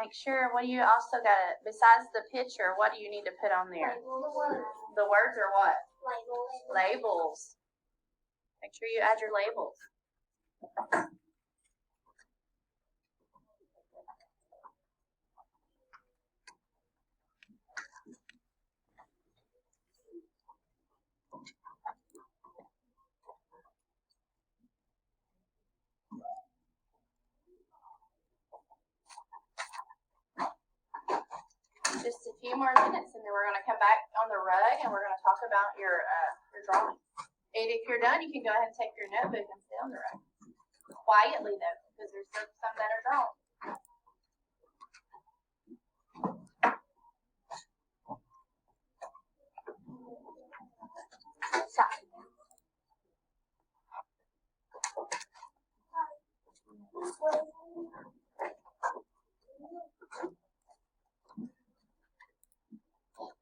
make sure, what do you also got to, besides the picture, what do you need to put on there? The words are what? Labels. Make sure you add your labels. Just a few more minutes, and then we're going to come back on the rug, and we're going to talk about your drawing. And if you're done, you can go ahead and take your notebook and sit on the rug. Quietly, though, because there's some that are drawn. Stop.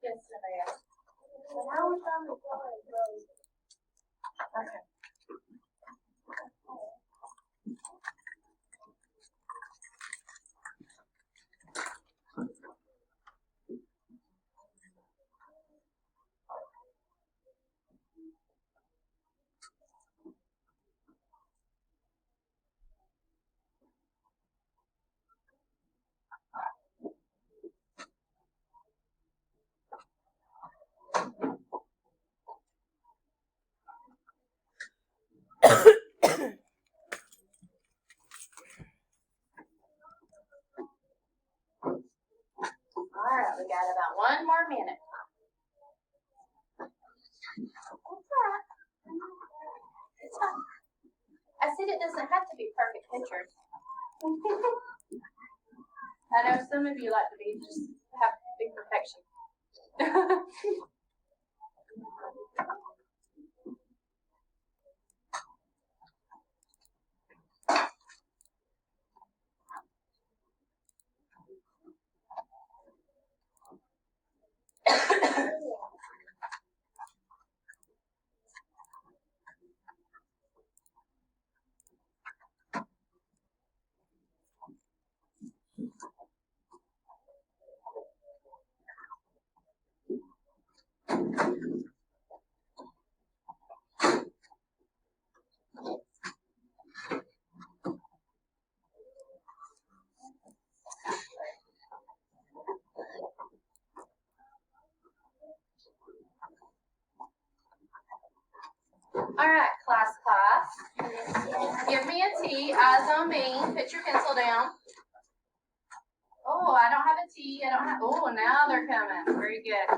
Yes, Samaya. When I was on the floor, it rose. Okay. All right, we got about 1 more minute. It's all right. It's fine. I said it doesn't have to be perfect pictures. I know some of you like to be just have big perfection. All right, class. Give me a T, eyes on me. Put your pencil down. Oh, I don't have a T. Oh, now they're coming. Very good.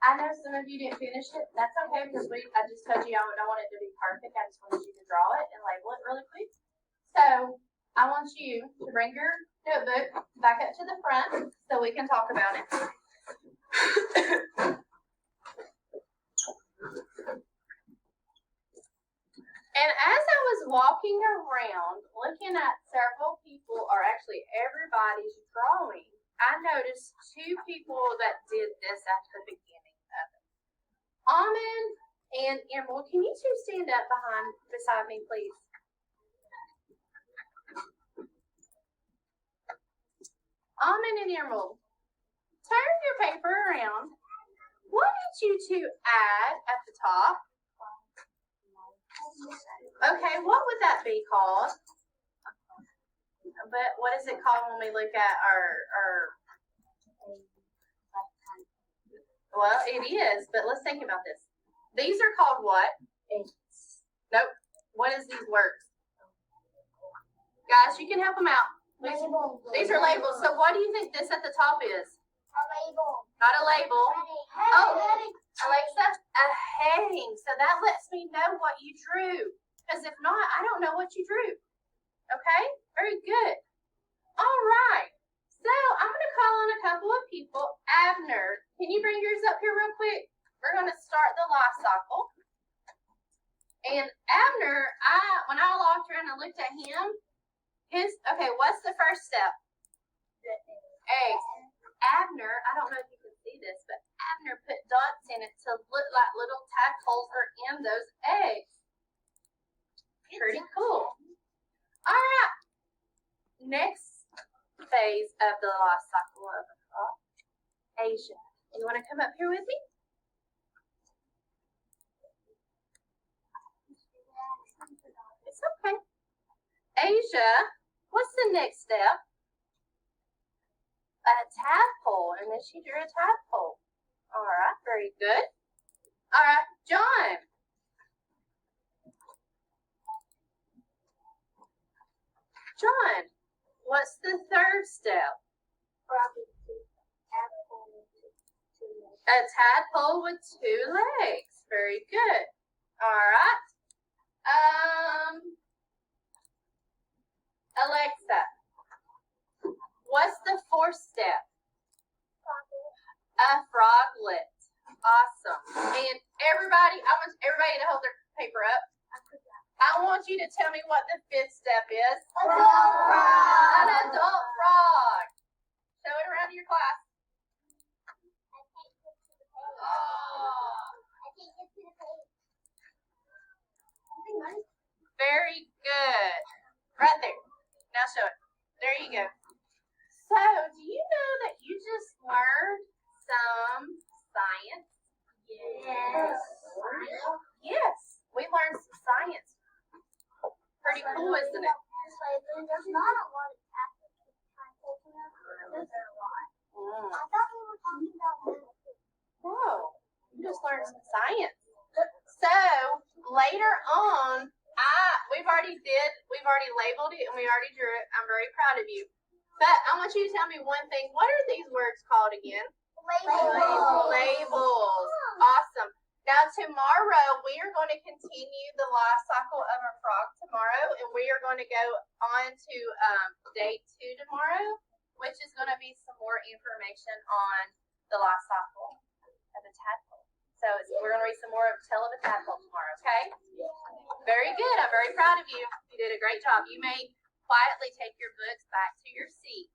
I know some of you didn't finish it. That's okay because I just told you I don't want it to be perfect. I just wanted you to draw it and label it really quick. So I want you to bring your notebook back up to the front so we can talk about it. And as I was walking around looking at several people, or actually everybody's drawing, I noticed 2 people that did this at the beginning of it. Almond and Emerald, can you 2 stand up beside me, please? Almond and Emerald, turn your paper around. What did you 2 add at the top? Okay, what would that be called? But what is it called when we look at our well, it is, but let's think about this. These are called what? Nope. What is these words? Guys, you can help them out. These are labels. So what do you think this at the top is? A label. Not a label. Oh, Heading. Alexa, a heading. So that lets me know what you drew. Because if not, I don't know what you drew. Okay? Very good. All right. So I'm going to call on a couple of people. Abner, can you bring yours up here real quick? We're going to start the life cycle. And Abner, when I walked around and looked at him, okay, what's the first step? Eggs. Abner, I don't know if you can see this, but Abner put dots in it to look like little tadpoles are in those eggs. Pretty cool. All right. Next phase of the life cycle of a frog? Asia. You want to come up here with me? It's okay. Asia, what's the next step? A tadpole, and then she drew a tadpole. All right, very good. All right, John. John, what's the third step? A tadpole with two legs. Very good. All right. Alexa, what's the fourth step? A froglet. Awesome. And everybody, I want everybody to hold their paper up. I want you to tell me what the fifth step is. An adult frog. Show it around to your class. Very good. Right there. Now show it. There you go. So, do you know that you just learned some science? Yes. Yes, we learned some science. Pretty cool, isn't it? There's not a lot of tadpoles in there. There's a lot. I thought we were talking about No, you just learned some science. So later on, we've already labeled it and we already drew it. I'm very proud of you. But I want you to tell me one thing. What are these words called again? Labels. Awesome. Now tomorrow we are going to continue the life cycle of a frog tomorrow, and we are going to go on to day 2 tomorrow, which is going to be some more information on the life cycle of a tadpole. So we're going to read some more of Tale of a Tadpole tomorrow, okay? Very good. I'm very proud of you. You did a great job. You may quietly take your books back to your seat.